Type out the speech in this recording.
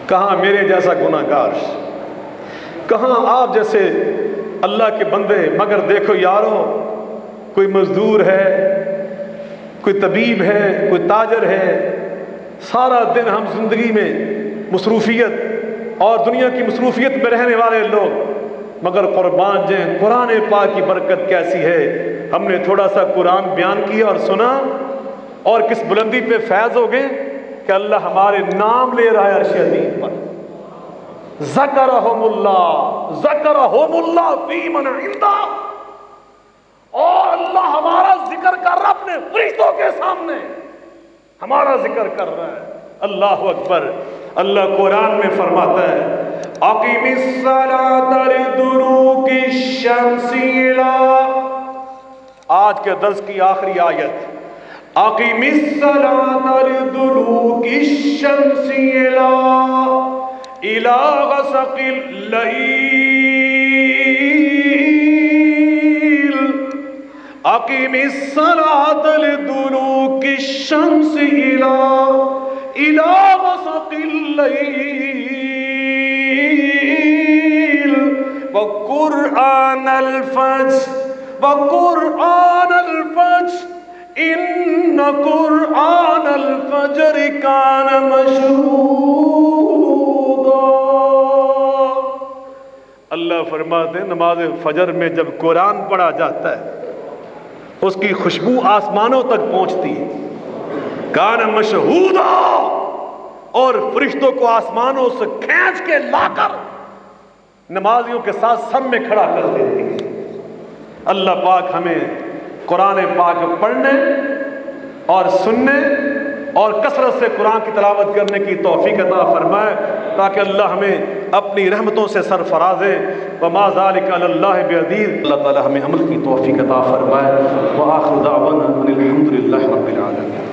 کہاں میرے جیسا گناہگار، کہاں آپ جیسے اللہ کے بندے، مگر دیکھو یارو، کوئی مزدور ہے، کوئی طبیب ہے، کوئی تاجر ہے، سارا دن ہم زندگی میں مصروفیت اور دنیا کی مصروفیت میں رہنے والے لوگ، مگر قربان جائیں قرآن پاک کی برکت کیسی ہے۔ ہم نے تھوڑا سا قرآن بیان کیا اور سنا، اور کس بلندی پہ فیض ہو گئے کہ اللہ ہمارے نام لے رہا ہے عرش عظیم پر۔ ذکرہم اللہ فی من عنده، اور اللہ ہمارا ذکر کر رہا اپنے فرشتوں کے سامنے، ہمارا ذکر کر رہا ہے۔ اللہ اکبر۔ اللہ قرآن میں فرماتا ہے اقیم الصلاۃ لدلوک الشمس الی، آج کے درس کی آخری آیت، اقیم الصلاۃ لدلوک الشمس الی غسق اللیل، اقیم الصلاۃ لدلوک الشمس الی غسق اللیل وقرآن الفجر وقرآن الفجر ان قرآن الفجر کان مشہودا۔ اللہ فرماتے ہیں نماز فجر میں جب قرآن پڑھا جاتا ہے اس کی خوشبو آسمانوں تک پہنچتی ہے، کان مشہودا، اور فرشتوں کو آسمانوں سے کھینچ کے لا کر نمازیوں کے ساتھ سب میں کھڑا کر دیتی ہے۔ اللہ پاک ہمیں قرآن پاک پڑھنے اور سننے اور کثرت سے قرآن کی تلاوت کرنے کی توفیق عطا فرمائے، تاکہ اللہ ہمیں اپنی رحمتوں سے سرفرازے۔ وما ذلک علی اللہ بعزیز۔ اللہ تعالی ہمیں عمل کی توفیق عطا فرمائے۔ وآخر دعوانا ان الحمد للہ رب العالمین۔